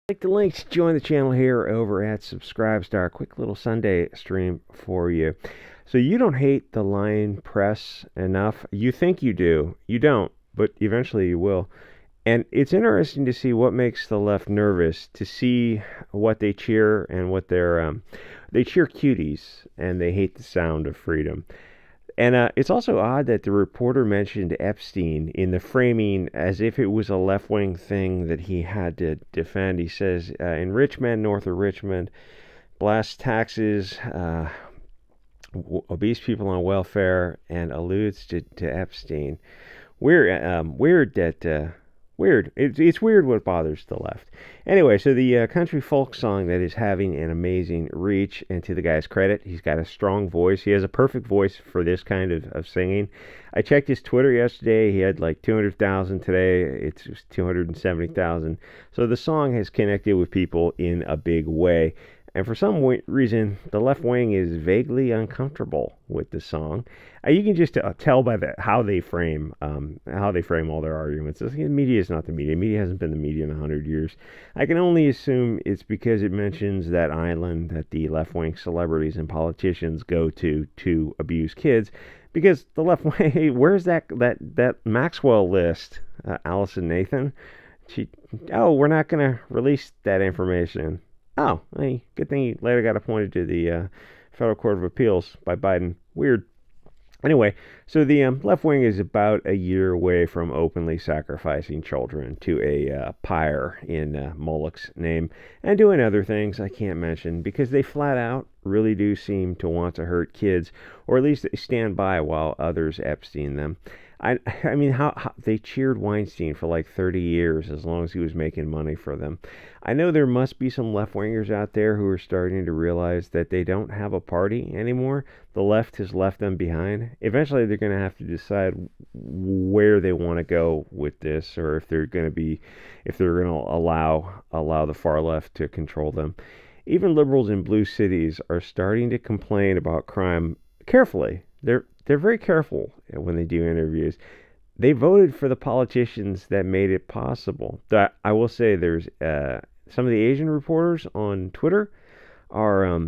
Click the link to join the channel here over at Subscribestar. Quick little Sunday stream for you. So you don't hate the lying press enough. You think you do. You don't, but eventually you will. And it's interesting to see what makes the left nervous, to see what they cheer and what they cheer cuties and they hate the sound of freedom. And it's also odd that the reporter mentioned Epstein in the framing as if it was a left-wing thing that he had to defend. He says, in Richmond, north of Richmond, blasts taxes, obese people on welfare, and alludes to Epstein. Weird that weird. It's weird what bothers the left. Anyway, so the country folk song that is having an amazing reach, and to the guy's credit, he's got a strong voice. He has a perfect voice for this kind of singing. I checked his Twitter yesterday. He had like 200,000 today. It's 270,000. So the song has connected with people in a big way. And for some reason, the left wing is vaguely uncomfortable with the song. You can just tell by how they frame all their arguments. The media is not the media. The media hasn't been the media in 100 years. I can only assume it's because it mentions that island that the left wing celebrities and politicians go to abuse kids. Because the left wing, where's that Maxwell list? Allison Nathan. We're not going to release that information. Oh, hey, good thing he later got appointed to the Federal Court of Appeals by Biden. Weird. Anyway, so the left wing is about a year away from openly sacrificing children to a pyre in Moloch's name and doing other things I can't mention because they flat out really do seem to want to hurt kids, or at least they stand by while others Epstein them. I mean, how they cheered Weinstein for like 30 years as long as he was making money for them. I know there must be some left-wingers out there who are starting to realize that they don't have a party anymore. The left has left them behind. Eventually, they're going to have to decide where they want to go with this, or if they're going to allow the far left to control them. Even liberals in blue cities are starting to complain about crime carefully. They're very careful when they do interviews. They voted for the politicians that made it possible. I will say there's some of the Asian reporters on Twitter are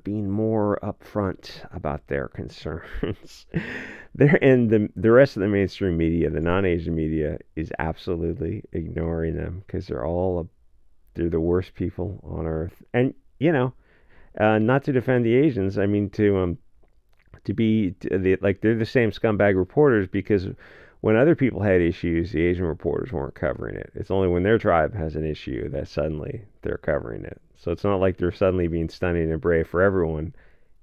being more upfront about their concerns. And the rest of the mainstream media, the non-Asian media, is absolutely ignoring them because they're the worst people on earth. And not to defend the Asians, I mean they're the same scumbag reporters because when other people had issues, the Asian reporters weren't covering it. It's only when their tribe has an issue that suddenly they're covering it. So it's not like they're suddenly being stunning and brave for everyone.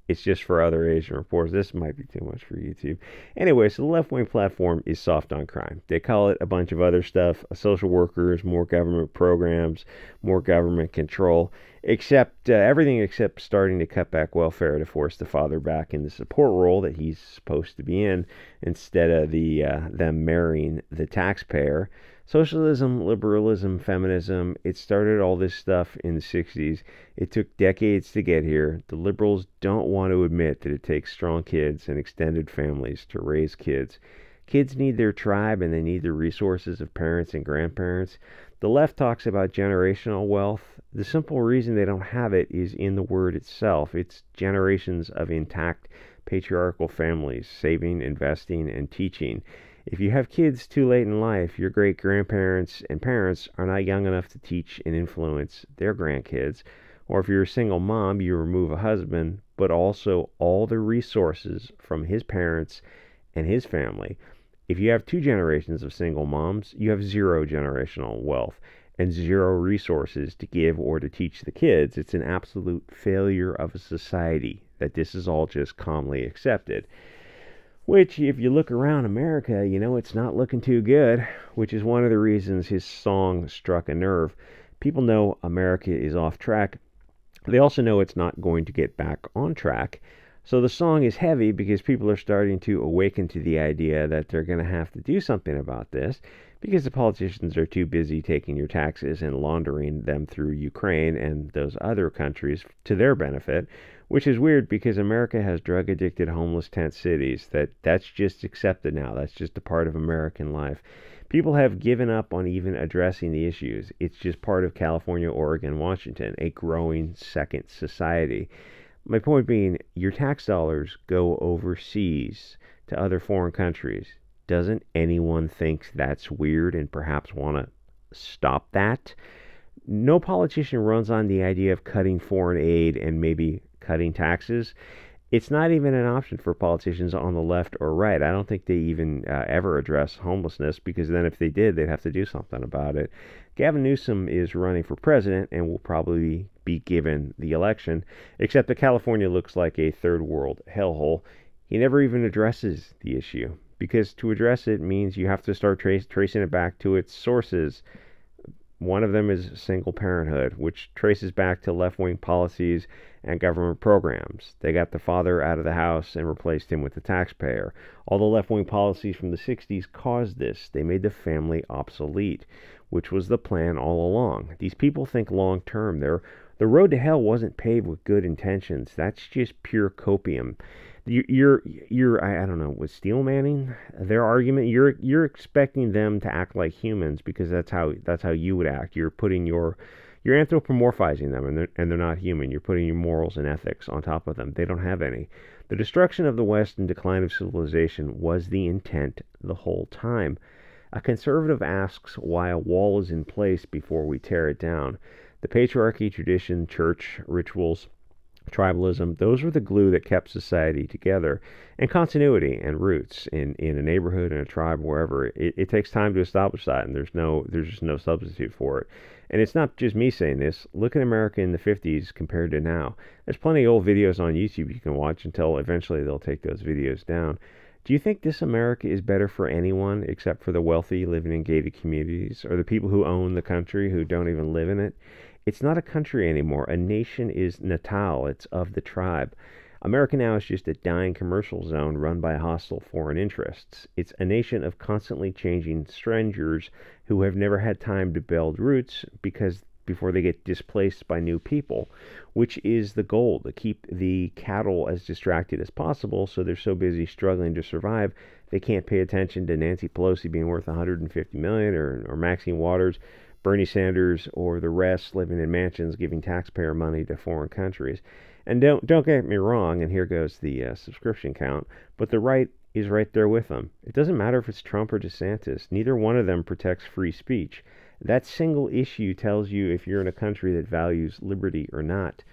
It's just for other Asian reporters. This might be too much for YouTube. Anyway, so the left-wing platform is soft on crime. They call it a bunch of other stuff, social workers, more government programs, more government control, except everything except starting to cut back welfare to force the father back in the support role that he's supposed to be in instead of them marrying the taxpayer. Socialism, liberalism, feminism, it started all this stuff in the 60s. It took decades to get here. The liberals don't want to admit that it takes strong kids and extended families to raise kids. Kids need their tribe and they need the resources of parents and grandparents. The left talks about generational wealth. The simple reason they don't have it is in the word itself. It's generations of intact patriarchal families, saving, investing, and teaching. If you have kids too late in life, your great-grandparents and parents are not young enough to teach and influence their grandkids. Or if you're a single mom, you remove a husband, but also all the resources from his parents and his family. If you have two generations of single moms, you have zero generational wealth and zero resources to give or to teach the kids. It's an absolute failure of a society that this is all just calmly accepted. Which, if you look around America, it's not looking too good, which is one of the reasons his song struck a nerve. People know America is off track. They also know it's not going to get back on track. So the song is heavy because people are starting to awaken to the idea that they're going to have to do something about this because the politicians are too busy taking your taxes and laundering them through Ukraine and those other countries to their benefit, which is weird because America has drug-addicted homeless tent cities. That's just accepted now. That's just a part of American life. People have given up on even addressing the issues. It's just part of California, Oregon, Washington, a growing second society. My point being, your tax dollars go overseas to other foreign countries. Doesn't anyone think that's weird and perhaps want to stop that? No politician runs on the idea of cutting foreign aid and maybe cutting taxes. It's not even an option for politicians on the left or right. I don't think they even ever address homelessness, because then if they did, they'd have to do something about it. Gavin Newsom is running for president and will probably be given the election, except that California looks like a third world hellhole. He never even addresses the issue, because to address it means you have to start tracing it back to its sources. One of them is single parenthood, which traces back to left-wing policies and government programs. They got the father out of the house and replaced him with the taxpayer. All the left-wing policies from the 60s caused this. They made the family obsolete, which was the plan all along. These people think long-term. The road to hell wasn't paved with good intentions. That's just pure copium. I don't know, with steel manning their argument, you're expecting them to act like humans because that's how you would act. You're anthropomorphizing them, and they're not human. You're putting your morals and ethics on top of them. They don't have any. The destruction of the West and decline of civilization was the intent the whole time. A conservative asks why a wall is in place before we tear it down. The patriarchy, tradition, church, rituals, tribalism, those were the glue that kept society together, and continuity and roots in a neighborhood, in a tribe, wherever. It takes time to establish that, and there's just no substitute for it. And it's not just me saying this. Look at America in the 50s compared to now. There's plenty of old videos on YouTube you can watch until eventually they'll take those videos down. Do you think this America is better for anyone except for the wealthy living in gated communities, or the people who own the country who don't even live in it? It's not a country anymore. A nation is natal. It's of the tribe. America now is just a dying commercial zone run by hostile foreign interests. It's a nation of constantly changing strangers who have never had time to build roots before they get displaced by new people, which is the goal, to keep the cattle as distracted as possible, so they're so busy struggling to survive they can't pay attention to Nancy Pelosi being worth $150 million, or Maxine Waters, Bernie Sanders, or the rest living in mansions giving taxpayer money to foreign countries. And don't get me wrong, and here goes the subscription count, but the right is right there with them. It doesn't matter if it's Trump or DeSantis. Neither one of them protects free speech. That single issue tells you if you're in a country that values liberty or not.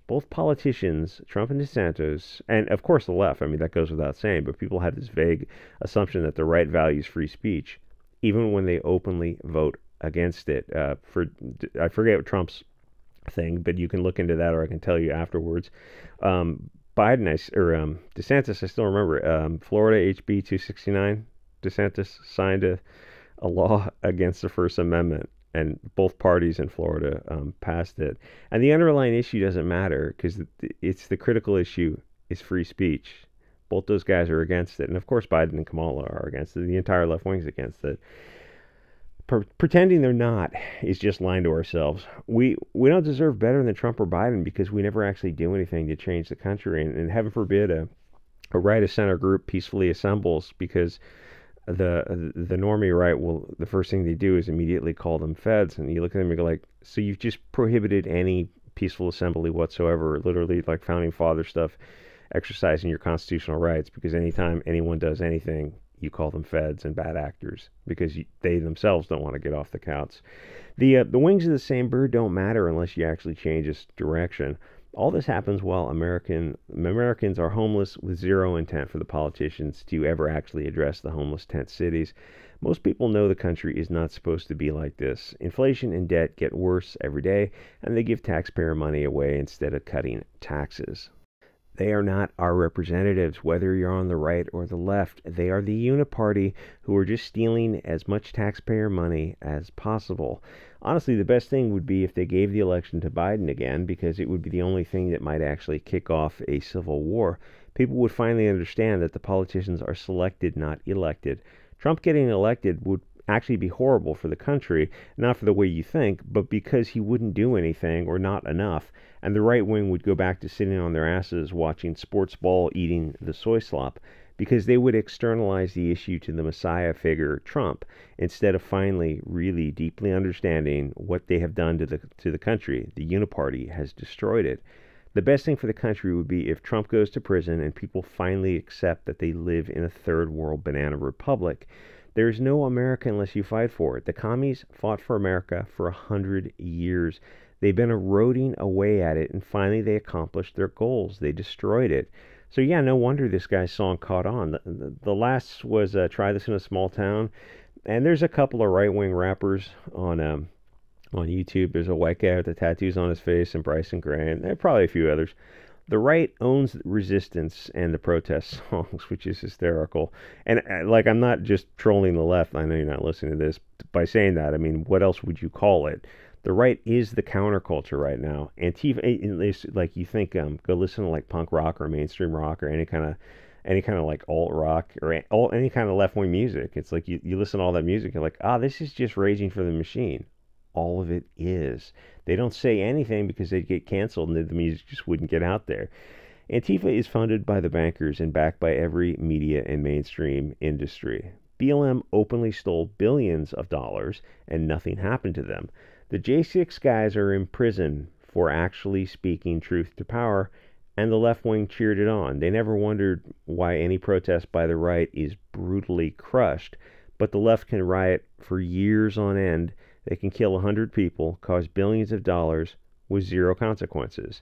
Both politicians, Trump and DeSantis, and of course the left, I mean, that goes without saying, but people have this vague assumption that the right values free speech, even when they openly vote against it. I forget what Trump's thing, but you can look into that, or I can tell you afterwards. DeSantis, I still remember, Florida HB 269, DeSantis signed a law against the First Amendment, and both parties in Florida passed it. And the underlying issue doesn't matter, because it's the critical issue is free speech. Both those guys are against it, and of course Biden and Kamala are against it. The entire left wing's against it. Pretending they're not is just lying to ourselves. We don't deserve better than Trump or Biden, because we never actually do anything to change the country. And heaven forbid a right of center group peacefully assembles, because the normie right will, the first thing they do is immediately call them feds. And you look at them and go like, so you've just prohibited any peaceful assembly whatsoever, literally like founding father stuff, exercising your constitutional rights, because anytime anyone does anything, you call them feds and bad actors, because they themselves don't want to get off the couch. The wings of the same bird don't matter unless you actually change its direction. All this happens while Americans are homeless, with zero intent for the politicians to ever actually address the homeless tent cities. Most people know the country is not supposed to be like this. Inflation and debt get worse every day, and they give taxpayer money away instead of cutting taxes. They are not our representatives, whether you're on the right or the left. They are the uniparty who are just stealing as much taxpayer money as possible. Honestly, the best thing would be if they gave the election to Biden again, because it would be the only thing that might actually kick off a civil war. People would finally understand that the politicians are selected, not elected. Trump getting elected would actually be horrible for the country, not for the way you think, but because he wouldn't do anything, or not enough, and the right wing would go back to sitting on their asses watching sports ball, eating the soy slop. because they would externalize the issue to the messiah figure, Trump, instead of finally really deeply understanding what they have done to the country. The uniparty has destroyed it. The best thing for the country would be if Trump goes to prison and people finally accept that they live in a third world banana republic. There's no America unless you fight for it. The commies fought for America for 100 years. They've been eroding away at it, and finally they accomplished their goals. They destroyed it. So yeah, no wonder this guy's song caught on. The last was Try This in a Small Town, and there's a couple of right-wing rappers on YouTube. There's a white guy with the tattoos on his face, and Bryson Gray, and there are probably a few others. The right owns resistance and the protest songs, which is hysterical. And like, I'm not just trolling the left. I know you're not listening to this by saying that. I mean, what else would you call it? The right is the counterculture right now. Antifa, like, you think, go listen to like punk rock or mainstream rock or any kind of like alt rock or any kind of left wing music. It's like you listen to all that music, you're like, this is just raging for the machine. All of it is. They don't say anything because they'd get canceled and the music just wouldn't get out there. Antifa is funded by the bankers and backed by every media and mainstream industry. BLM openly stole billions of dollars and nothing happened to them. The J6 guys are in prison for actually speaking truth to power, and the left wing cheered it on. They never wondered why any protest by the right is brutally crushed, but the left can riot for years on end. They can kill 100 people, cause billions of dollars with zero consequences.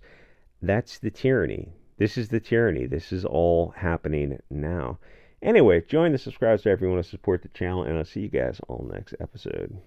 That's the tyranny. This is the tyranny. This is all happening now. Anyway, join the subscribe so if you want to support the channel, and I'll see you guys all next episode.